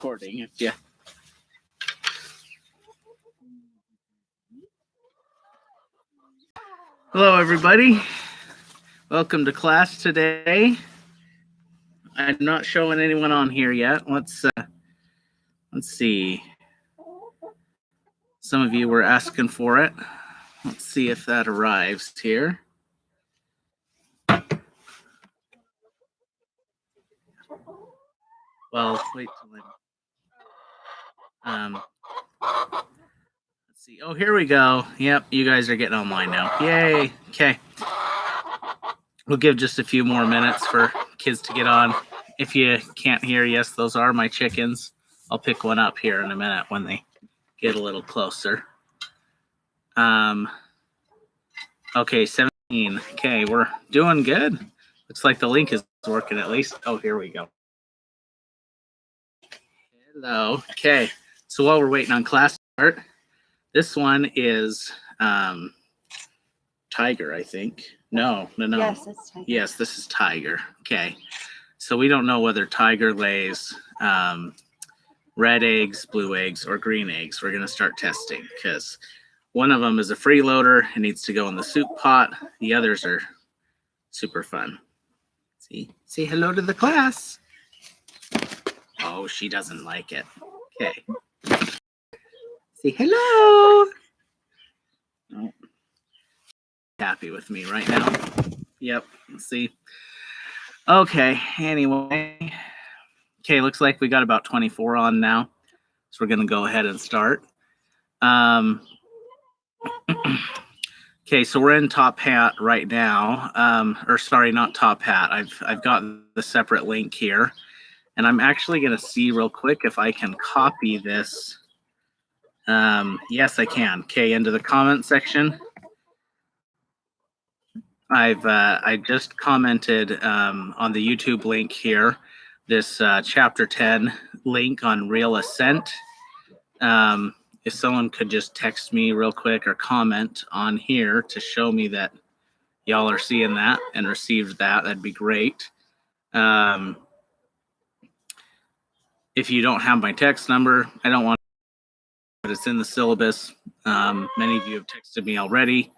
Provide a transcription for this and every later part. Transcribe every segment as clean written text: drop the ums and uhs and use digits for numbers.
recording if you. Hello, everybody. Welcome to class today. I'm not showing anyone on here yet. Let's see. Some of you were asking for it. Let's see if that arrives here. Well, wait till let's see. Oh, here we go. Yep, you guys are getting online now. Yay. Okay. We'll give just a few more minutes for kids to get on. If you can't hear, yes, those are my chickens. I'll pick one up here in a minute when they get a little closer. Okay, 17. Okay, we're doing good. Looks like the link is working at least. Oh, here we go. Hello. Okay, so while we're waiting on class to start, this one is Tiger, I think. No. Yes, it's Tiger. Yes, this is Tiger. Okay, so we don't know whether Tiger lays red eggs, blue eggs, or green eggs. We're going to start testing because one of them is a freeloader and needs to go in the soup pot. The others are super fun. See, say hello to the class. Oh, she doesn't like it. Okay. Say hello. Oh. Happy with me right now. Yep. Let's see. Okay. Anyway. Okay. Looks like we got about 24 on now. So we're going to go ahead and start. Okay, so we're in Top Hat right now. Or sorry, not Top Hat. I've got the separate link here. And I'm actually going to see real quick if I can copy this. Yes, I can. Okay, into the comment section. I just commented on the YouTube link here, this chapter 10 link on Real Ascent. If someone could just text me real quick or comment on here to show me that y'all are seeing that and received that, that'd be great. If you don't have my text number, I don't want to, but it's in the syllabus. Many of you have texted me already.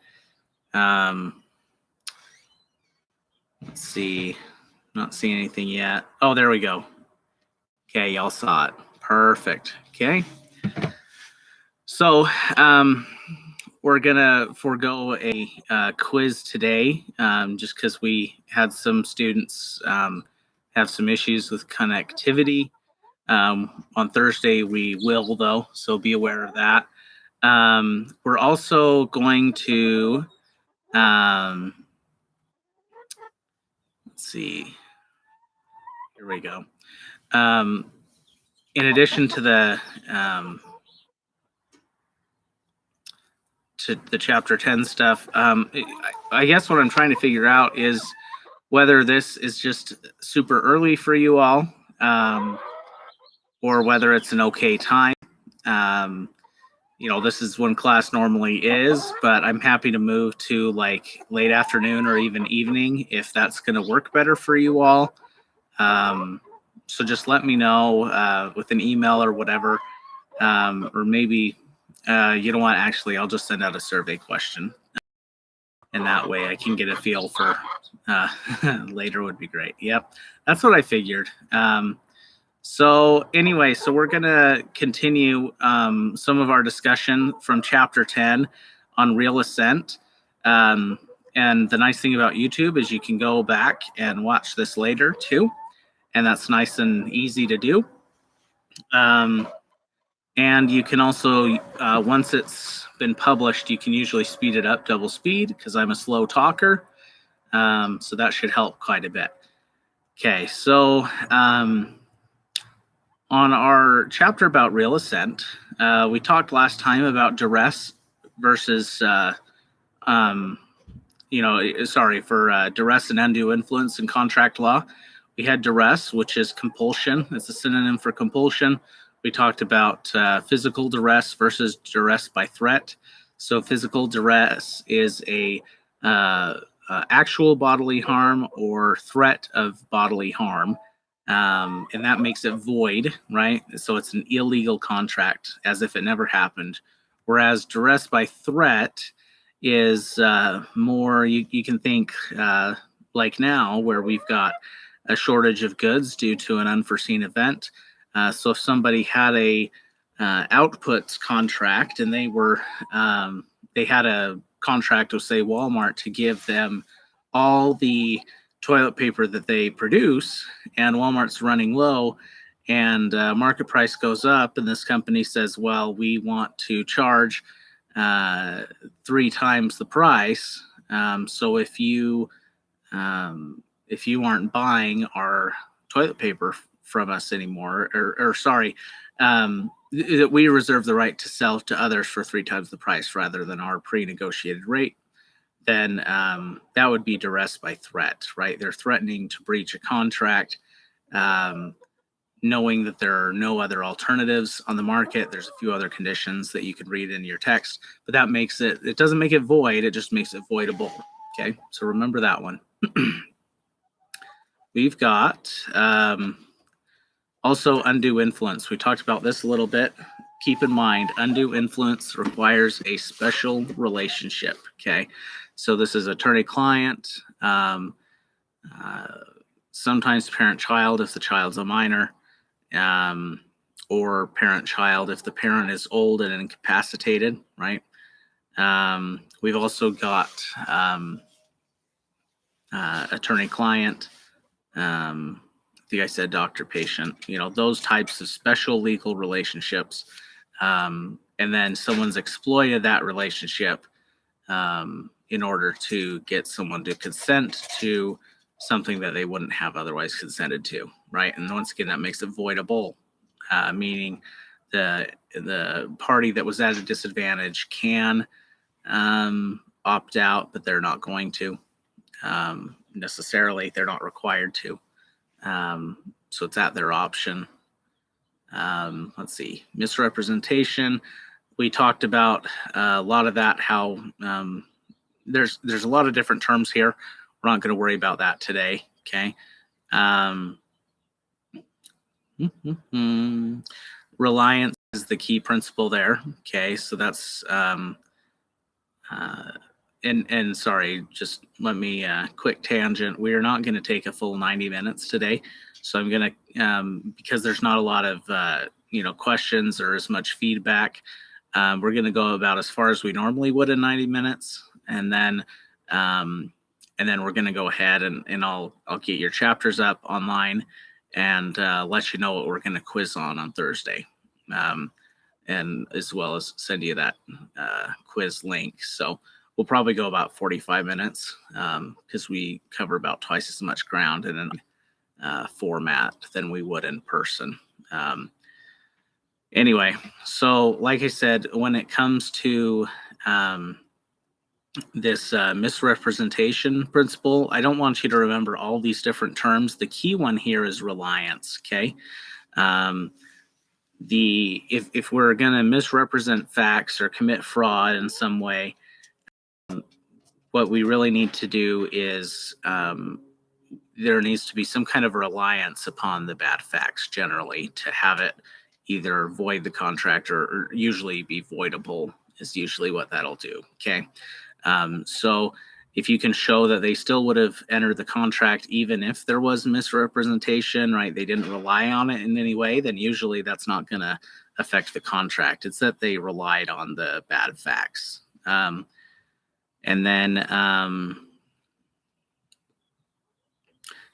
Let's see, not seeing anything yet. Oh, there we go. Okay, y'all saw it. Perfect. Okay. So we're gonna forego a quiz today, just because we had some students have some issues with connectivity. On Thursday we will, though, so be aware of that. We're also going to let's see. Here we go. In addition to the chapter 10 stuff, I guess what I'm trying to figure out is whether this is just super early for you all, or whether it's an okay time. This is when class normally is, but I'm happy to move to like late afternoon or even evening if that's going to work better for you all. So just let me know with an email or whatever, or maybe you know what, actually I'll just send out a survey question, and that way I can get a feel for later would be great. Yep, that's what I figured. So anyway, so we're going to continue some of our discussion from chapter 10 on Real Ascent. And the nice thing about YouTube is you can go back and watch this later too. And that's nice and easy to do. And you can also, once it's been published, you can usually speed it up double speed because I'm a slow talker. So that should help quite a bit. Okay, so on our chapter about Real Ascent, we talked last time about duress versus, duress and undue influence in contract law. We had duress, which is compulsion. It's a synonym for compulsion. We talked about physical duress versus duress by threat. So physical duress is a actual bodily harm or threat of bodily harm. and that makes it void, right? So it's an illegal contract, as if it never happened. Whereas duress by threat is more, you can think like now, where we've got a shortage of goods due to an unforeseen event. So if somebody had a outputs contract and they had a contract with, say, Walmart to give them all the toilet paper that they produce, and Walmart's running low, and market price goes up, and this company says, well, we want to charge 3 times the price. So if you aren't buying our toilet paper from us anymore, or sorry, that we reserve the right to sell to others for 3 times the price rather than our pre-negotiated rate, then that would be duress by threat, right? They're threatening to breach a contract, knowing that there are no other alternatives on the market. There's a few other conditions that you could read in your text, but that makes it doesn't make it void, it just makes it voidable. Okay, so remember that one. We've got also undue influence. We talked about this a little bit. Keep in mind, undue influence requires a special relationship. Okay, so this is attorney-client, sometimes parent-child if the child's a minor, or parent-child if the parent is old and incapacitated, right? We've also got attorney-client. I think I said doctor-patient. Those types of special legal relationships, and then someone's exploited that relationship in order to get someone to consent to something that they wouldn't have otherwise consented to, right? And once again, that makes it voidable, meaning the party that was at a disadvantage can opt out, but they're not going to necessarily. They're not required to. So it's at their option. Let's see, misrepresentation. We talked about a lot of that, how there's a lot of different terms here. We're not going to worry about that today, okay? Reliance is the key principle there, okay? So that's, and sorry, just let me, quick tangent. We are not going to take a full 90 minutes today. So I'm going to, because there's not a lot of, questions or as much feedback, we're going to go about as far as we normally would in 90 minutes. And then we're going to go ahead and I'll get your chapters up online and let you know what we're going to quiz on Thursday. And as well as send you that quiz link. So we'll probably go about 45 minutes because we cover about twice as much ground in a format than we would in person. Anyway, so like I said, when it comes to this misrepresentation principle, I don't want you to remember all these different terms. The key one here is reliance, okay? If we're going to misrepresent facts or commit fraud in some way, what we really need to do is there needs to be some kind of reliance upon the bad facts generally to have it either void the contract or usually be voidable is usually what that'll do, okay? So if you can show that they still would have entered the contract even if there was misrepresentation, right? They didn't rely on it in any way, then usually that's not going to affect the contract. It's that they relied on the bad facts. And then,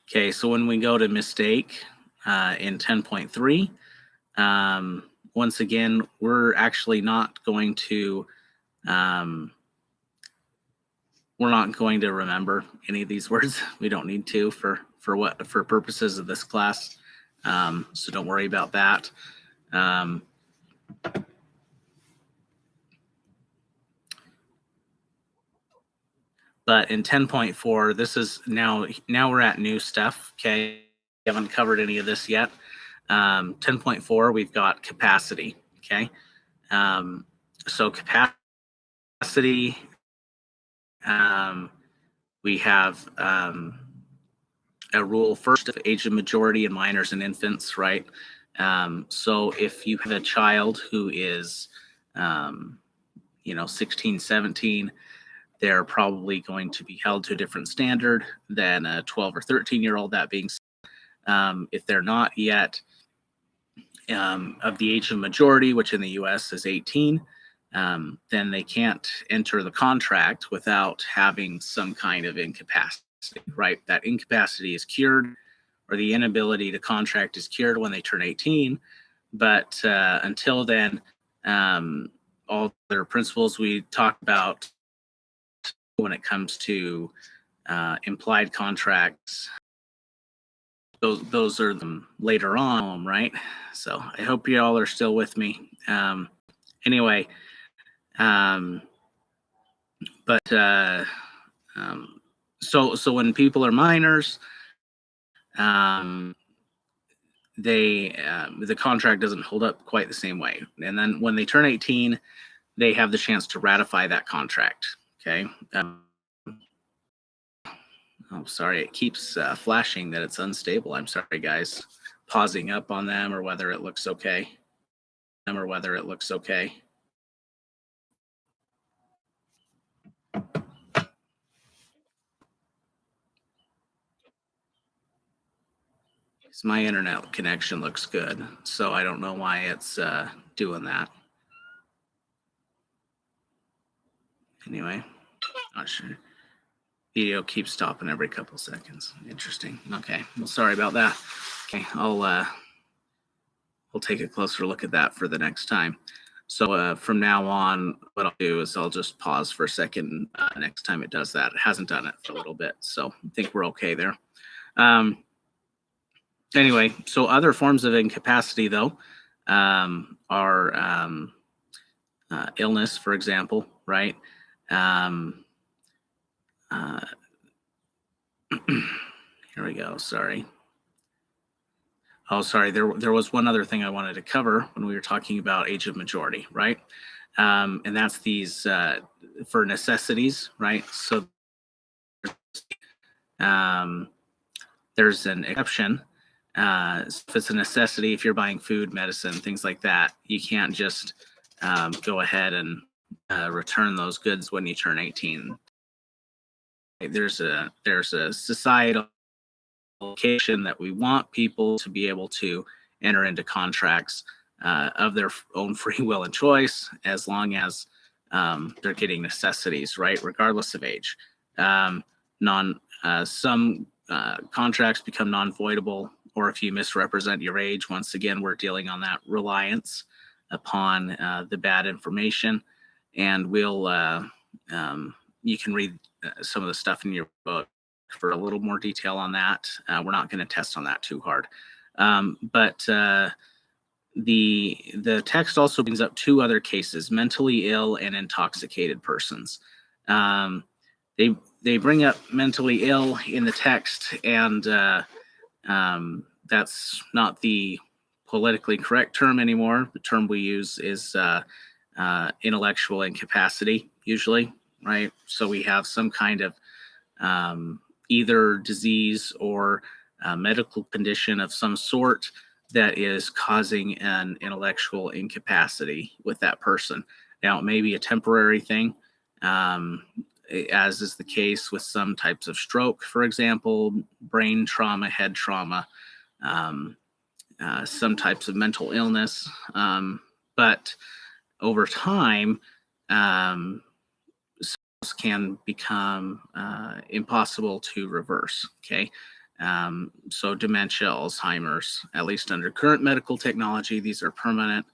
okay, so when we go to mistake in 10.3, once again, we're actually not going to we're not going to remember any of these words. We don't need to for purposes of this class. So don't worry about that. But in 10.4, this is now we're at new stuff. Okay, we haven't covered any of this yet. 10.4, we've got capacity. Okay, so capacity. We have a rule first of age of majority in minors and infants, right? So if you have a child who is, 16, 17, they're probably going to be held to a different standard than a 12 or 13-year-old. That being said, if they're not yet of the age of majority, which in the US is 18, then they can't enter the contract without having some kind of incapacity, right? That incapacity is cured, or the inability to contract is cured when they turn 18. But until then, all the principles we talked about when it comes to implied contracts, those are them later on, right? So I hope you all are still with me. Anyway, so when people are minors, the contract doesn't hold up quite the same way. And then when they turn 18, they have the chance to ratify that contract. Okay. Oh, sorry, it keeps flashing that it's unstable. I'm sorry, guys. Pausing up on them, or whether it looks okay. My internet connection looks good, so I don't know why it's doing that. Anyway, not sure. Video keeps stopping every couple seconds. Interesting. Okay, well, sorry about that. Okay, we'll take a closer look at that for the next time. So from now on, what I'll do is I'll just pause for a second next time it does that. It hasn't done it for a little bit, so I think we're okay there. Anyway, so other forms of incapacity, though, are illness, for example, right? Here we go. Sorry. Oh, sorry. There was one other thing I wanted to cover when we were talking about age of majority, right? And that's these for necessities, right? So there's an exception. If it's a necessity, if you're buying food, medicine, things like that, you can't just go ahead and return those goods when you turn 18. There's a societal location that we want people to be able to enter into contracts of their own free will and choice, as long as they're getting necessities, right, regardless of age. Some contracts become non-voidable, or if you misrepresent your age. Once again, we're dealing on that reliance upon the bad information, and you can read some of the stuff in your book for a little more detail on that. We're not going to test on that too hard. But the text also brings up two other cases: mentally ill and intoxicated persons. They bring up mentally ill in the text, and that's not the politically correct term anymore. The term we use is intellectual incapacity, usually, right? So we have some kind of either disease or medical condition of some sort that is causing an intellectual incapacity with that person. Now, it may be a temporary thing, as is the case with some types of stroke, for example, brain trauma, head trauma, some types of mental illness. But over time, can become impossible to reverse. Okay. So dementia, Alzheimer's, at least under current medical technology, these are permanent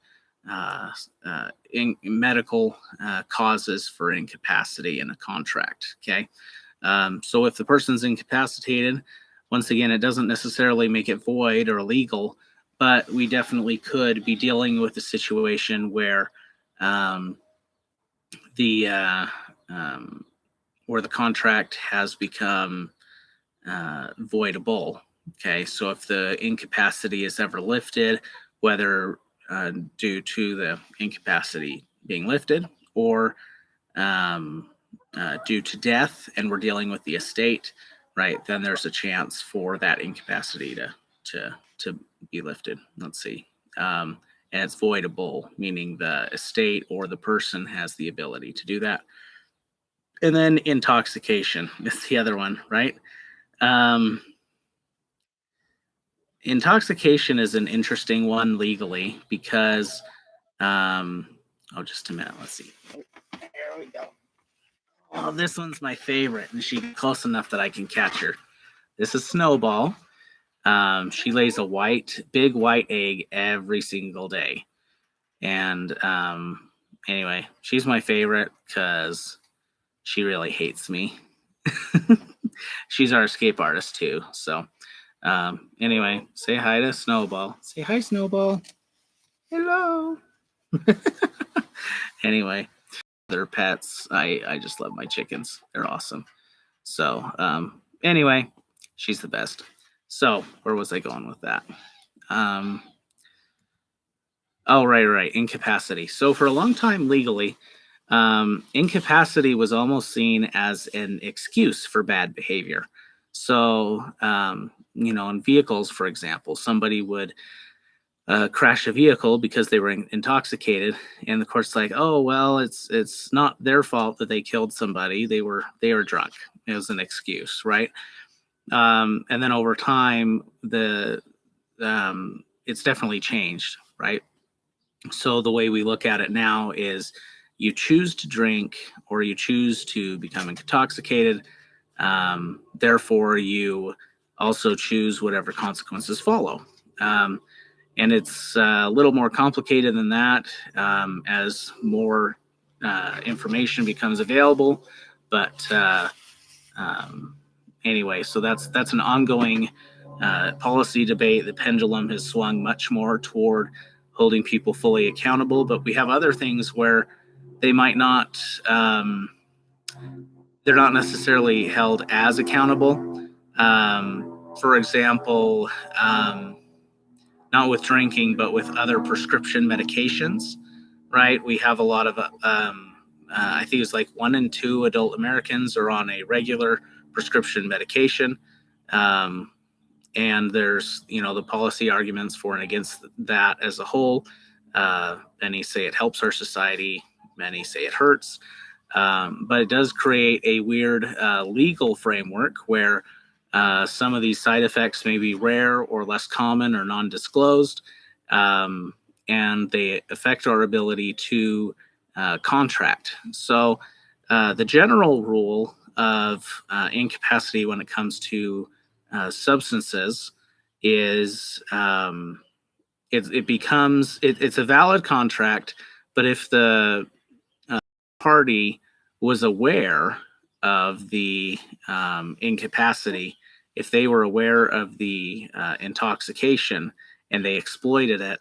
medical causes for incapacity in a contract. Okay. So if the person's incapacitated, once again, it doesn't necessarily make it void or illegal, but we definitely could be dealing with a situation where where the contract has become voidable. Okay, so if the incapacity is ever lifted, whether due to the incapacity being lifted or due to death, and we're dealing with the estate, right, then there's a chance for that incapacity to be lifted. Let's see. And it's voidable, meaning the estate or the person has the ability to do that. And then intoxication is the other one, right? Intoxication is an interesting one legally because, just a minute. Let's see. There we go. Oh, this one's my favorite, and she's close enough that I can catch her. This is Snowball. She lays a big white egg every single day. And anyway, she's my favorite because she really hates me. She's our escape artist too. So anyway, say hi to Snowball. Say hi, Snowball. Hello. Anyway, their pets. I just love my chickens. They're awesome. So anyway, she's the best. So where was I going with that? Right. Incapacity. So for a long time legally, incapacity was almost seen as an excuse for bad behavior. So, in vehicles, for example, somebody would crash a vehicle because they were intoxicated, and the court's like, oh well, it's not their fault that they killed somebody. They were drunk. It was an excuse, right? And then over time, it's definitely changed, right? So the way we look at it now is you choose to drink or you choose to become intoxicated. Therefore, you also choose whatever consequences follow. And it's a little more complicated than that as more information becomes available. But anyway, so that's an ongoing policy debate. The pendulum has swung much more toward holding people fully accountable, but we have other things where they might not, they're not necessarily held as accountable. For example, not with drinking, but with other prescription medications, right? We have a lot of, I think it's like 1 in 2 adult Americans are on a regular prescription medication. And there's, the policy arguments for and against that as a whole. Many say it helps our society. Many say it hurts. But it does create a weird legal framework where some of these side effects may be rare or less common or non-disclosed. And they affect our ability to contract. So the general rule of incapacity when it comes to substances is it's a valid contract, but if the party was aware of the incapacity, if they were aware of the intoxication and they exploited it,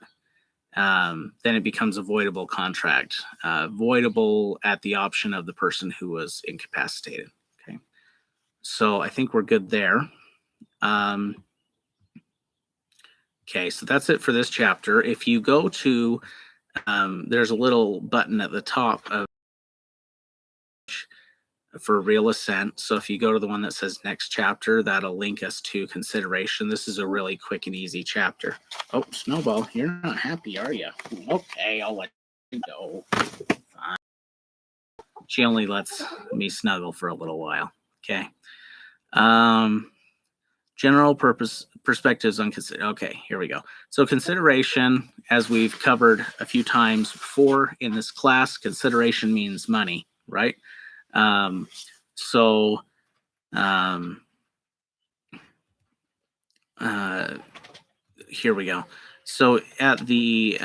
then it becomes a voidable contract, voidable at the option of the person who was incapacitated. Okay, so I think we're good there. Okay, so that's it for this chapter. If you go to, there's a little button at the top for real assent. So if you go to the one that says next chapter, that'll link us to consideration. This is a really quick and easy chapter. Oh, Snowball, you're not happy, are you? Okay, I'll let you go. Fine. She only lets me snuggle for a little while. Okay. General purpose perspectives on okay, here we go. So consideration, as we've covered a few times before in this class, consideration means money, right? Here we go. So at the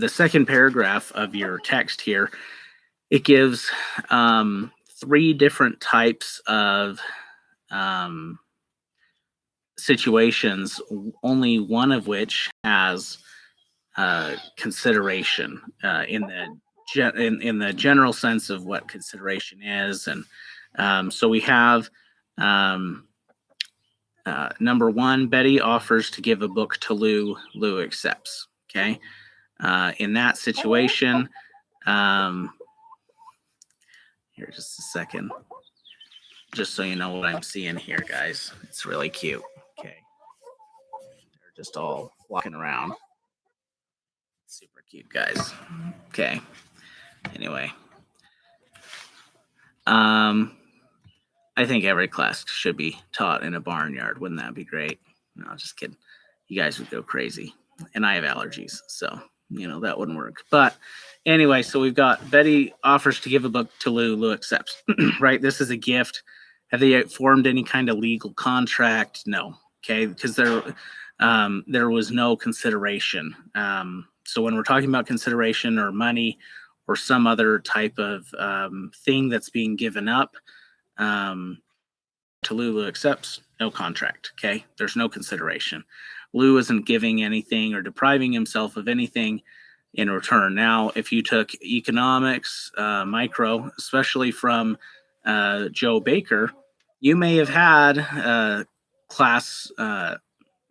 second paragraph of your text here, it gives 3 different types of situations, only one of which has consideration in the general sense of what consideration is. And so we have number 1, Betty offers to give a book to Lou. Lou accepts. Okay. In that situation, here, just a second. just so you know what I'm seeing here, guys. It's really cute. Okay. They're just all walking around. Super cute, guys. Okay. Anyway. I think every class should be taught in a barnyard. Wouldn't that be great? No, just kidding. You guys would go crazy. And I have allergies, so that wouldn't work. But anyway, so we've got Betty offers to give a book to Lou. Lou accepts. Right? This is a gift. Have they formed any kind of legal contract? No. Okay, because there was no consideration. So when we're talking about consideration or money or some other type of thing that's being given up, to Lou accepts, no contract. Okay, there's no consideration. Lou isn't giving anything or depriving himself of anything in return. Now, if you took economics, micro, especially from Joe Baker, you may have had a class,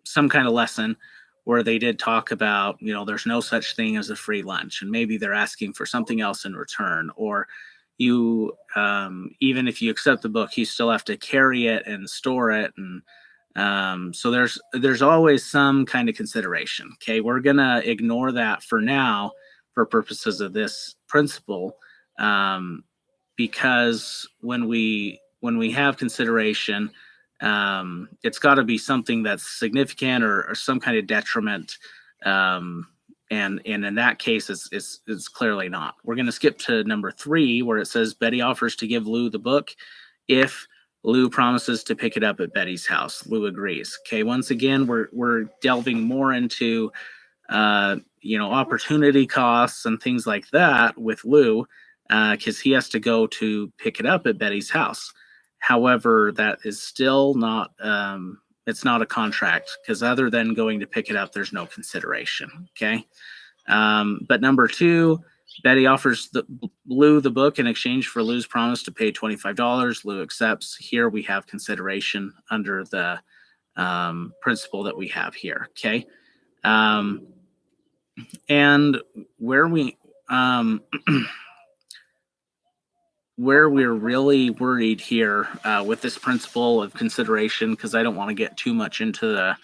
some kind of lesson where they did talk about, there's no such thing as a free lunch, and maybe they're asking for something else in return, or you even if you accept the book, you still have to carry it and store it, and so there's always some kind of consideration. Okay, we're gonna ignore that for now for purposes of this principle, because when we have consideration, it's got to be something that's significant or some kind of detriment. And in that case, it's clearly not. We're going to skip to number 3, where it says Betty offers to give Lou the book if Lou promises to pick it up at Betty's house. Lou agrees. Okay, once again, we're delving more into opportunity costs and things like that with Lou, because he has to go to pick it up at Betty's house. However, that is still not. It's not a contract, because other than going to pick it up, there's no consideration. Okay. But number 2, Betty offers Lou the book in exchange for Lou's promise to pay $25. Lou accepts. Here we have consideration under the principle that we have here. Okay. And where we're really worried here with this principle of consideration, because I don't want to get too much into the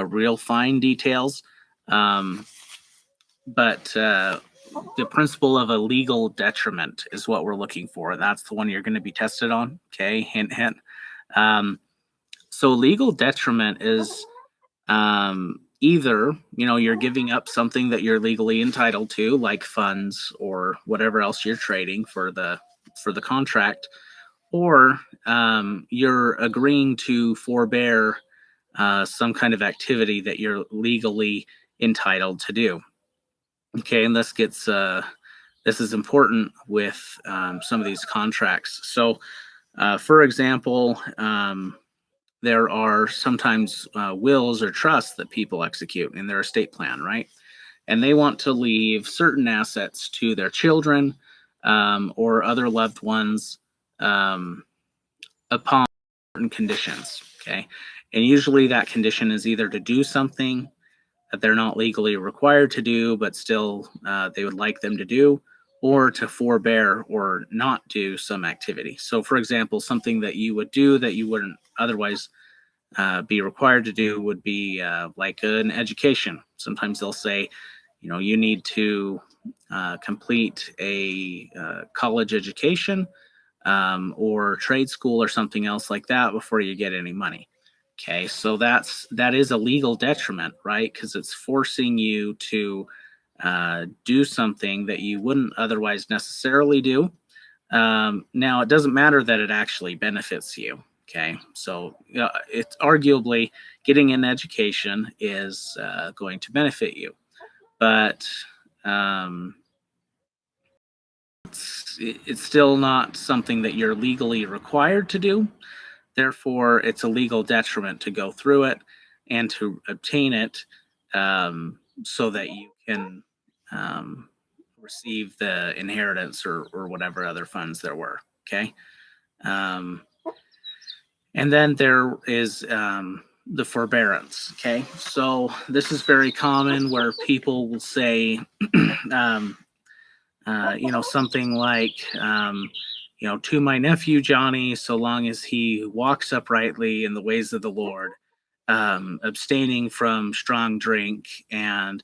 real fine details, but the principle of a legal detriment is what we're looking for. That's the one you're going to be tested on. Okay, hint, hint. So legal detriment is either you're giving up something that you're legally entitled to, like funds or whatever else you're trading for the contract, or you're agreeing to forbear some kind of activity that you're legally entitled to do. Okay, and this is important with some of these contracts. So, for example, there are sometimes wills or trusts that people execute in their estate plan, right? And they want to leave certain assets to their children or other loved ones upon certain conditions. Okay, and usually that condition is either to do something that they're not legally required to do, but still they would like them to do, or to forbear or not do some activity. So, for example, something that you would do that you wouldn't otherwise be required to do would be like an education. Sometimes they'll say, you need to complete a college education or trade school or something else like that before you get any money. Okay, so that is a legal detriment, right? Because it's forcing you to do something that you wouldn't otherwise necessarily do. Now, it doesn't matter that it actually benefits you. Okay, so it's arguably getting an education is going to benefit you, but it's still not something that you're legally required to do. Therefore, it's a legal detriment to go through it and to obtain it so that you can receive the inheritance or whatever other funds there were. Okay. And then there is the forbearance. Okay. So this is very common where people will say, something like, to my nephew Johnny, so long as he walks uprightly in the ways of the Lord, abstaining from strong drink and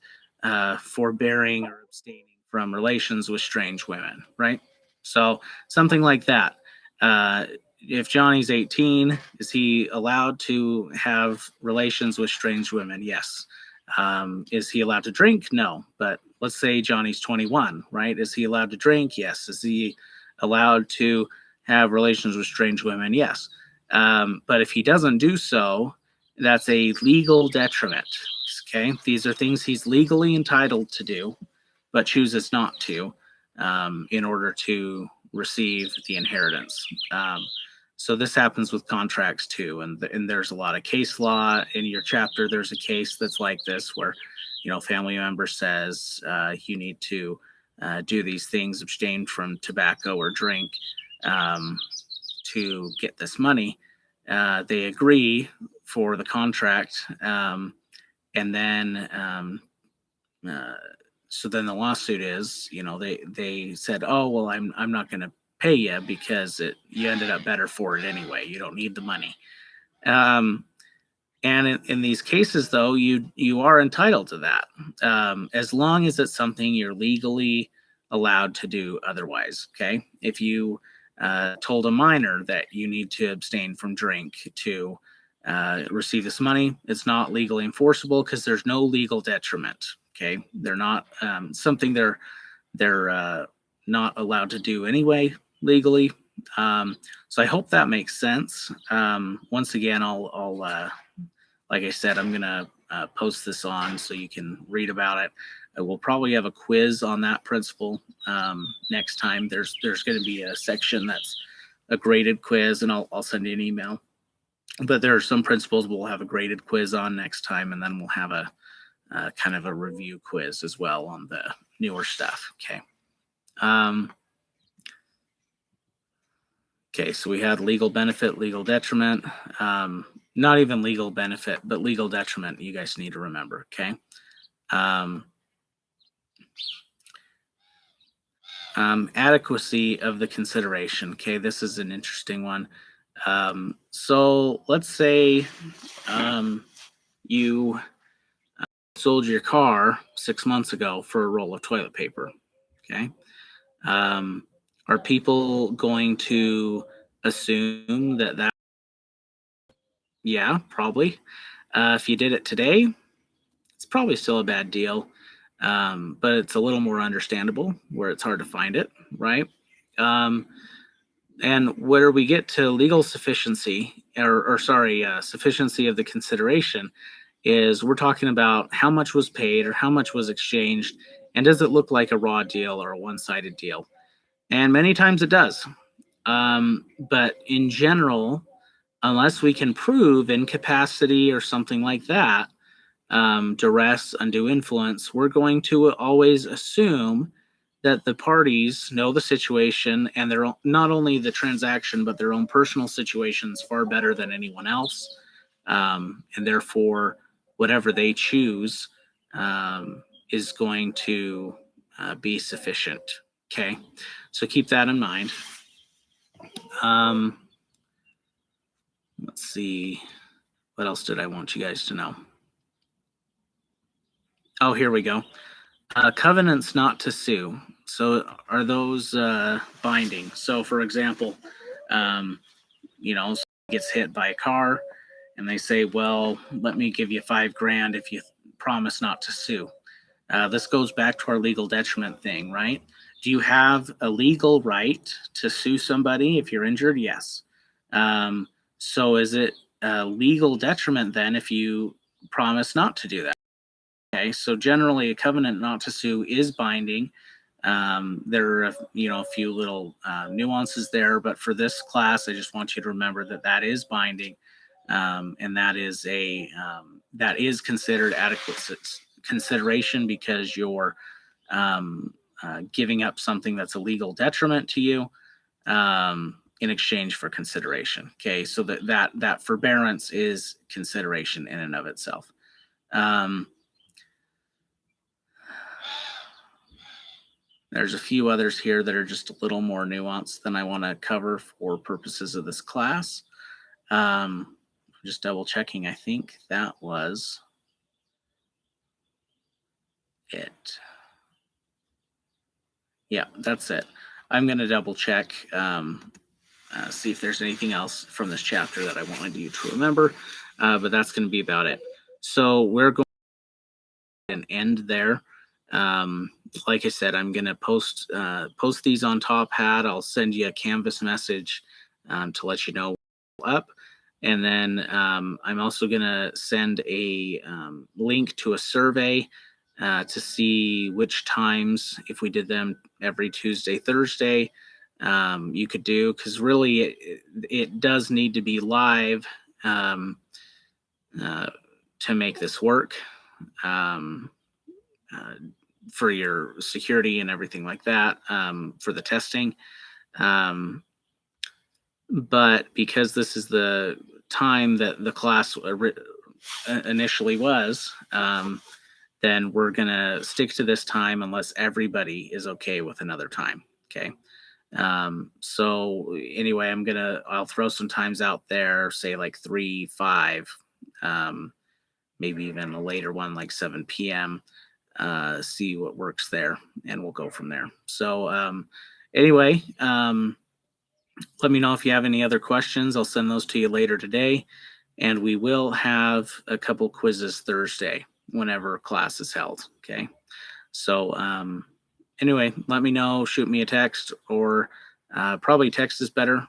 forbearing or abstaining from relations with strange women, right? So something like that. If Johnny's 18, is he allowed to have relations with strange women? Yes. Is he allowed to drink? No. But let's say Johnny's 21, right? Is he allowed to drink? Yes. Is he allowed to have relations with strange women? Yes. But if he doesn't do so, that's a legal detriment. Okay. These are things he's legally entitled to do, but chooses not to in order to receive the inheritance. So this happens with contracts too, and there's a lot of case law in your chapter. There's a case that's like this where, family member says you need to do these things, abstain from tobacco or drink to get this money. They agree for the contract, and then so then the lawsuit is, they said, oh well, I'm not going to pay you because you ended up better for it anyway. You don't need the money. And in these cases, though, you are entitled to that as long as it's something you're legally allowed to do otherwise. Okay, if you told a minor that you need to abstain from drink to receive this money, it's not legally enforceable because there's no legal detriment. Okay, they're not something they're not allowed to do anyway legally. So I hope that makes sense. Once again, I'll like I said, I'm gonna post this on so you can read about it. We'll probably have a quiz on that principle next time. There's going to be a section that's a graded quiz, and I'll send you an email. But there are some principles we'll have a graded quiz on next time, and then we'll have a kind of a review quiz as well on the newer stuff. Okay. Okay, so we had legal benefit, legal detriment. Not even legal benefit, but legal detriment. You guys need to remember. Okay. Adequacy of the consideration. Okay, this is an interesting one. So let's say you sold your car 6 months ago for a roll of toilet paper. Okay. Are people going to assume that? Yeah, probably. If you did it today, it's probably still a bad deal, but it's a little more understandable where it's hard to find it, right? And where we get to legal sufficiency, sufficiency of the consideration, is we're talking about how much was paid or how much was exchanged, and does it look like a raw deal or a one-sided deal? And many times it does. But in general, unless we can prove incapacity or something like that, duress, undue influence, we're going to always assume that the parties know the situation and their own, not only the transaction, but their own personal situations far better than anyone else. And therefore, whatever they choose is going to be sufficient. Okay, so keep that in mind. Let's see. What else did I want you guys to know? Oh, here we go. Covenants not to sue. So are those binding? So for example, gets hit by a car and they say, well, let me give you $5,000 if you promise not to sue. This goes back to our legal detriment thing, right? Do you have a legal right to sue somebody if you're injured? Yes. So is it a legal detriment then if you promise not to do that? Okay, so generally a covenant not to sue is binding. There are a few little nuances there, but for this class, I just want you to remember that is binding, and that is considered adequate consideration because you're giving up something that's a legal detriment to you in exchange for consideration. Okay, so that forbearance is consideration in and of itself. There's a few others here that are just a little more nuanced than I want to cover for purposes of this class. Just double checking. I think that was it. Yeah, that's it. I'm going to double check, see if there's anything else from this chapter that I wanted you to remember, but that's going to be about it. So we're going to end there. Like I said, I'm going to post these on Top Hat. I'll send you a Canvas message to let you know up. And then I'm also going to send a link to a survey to see which times, if we did them every Tuesday, Thursday, you could do, because really it does need to be live to make this work for your security and everything like that, for the testing. But because this is the time that the class initially was, then we're going to stick to this time unless everybody is okay with another time. Okay. So anyway, I'll throw some times out there, say like 3, 5, maybe even a later one, like 7 p.m., see what works there, and we'll go from there. So anyway, let me know if you have any other questions. I'll send those to you later today. And we will have a couple quizzes Thursday whenever class is held. Okay. So anyway, let me know, shoot me a text, or probably text is better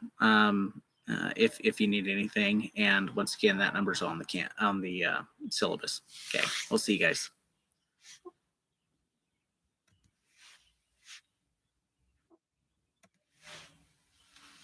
if you need anything. And once again, that number's on the syllabus. Okay. We'll see you guys.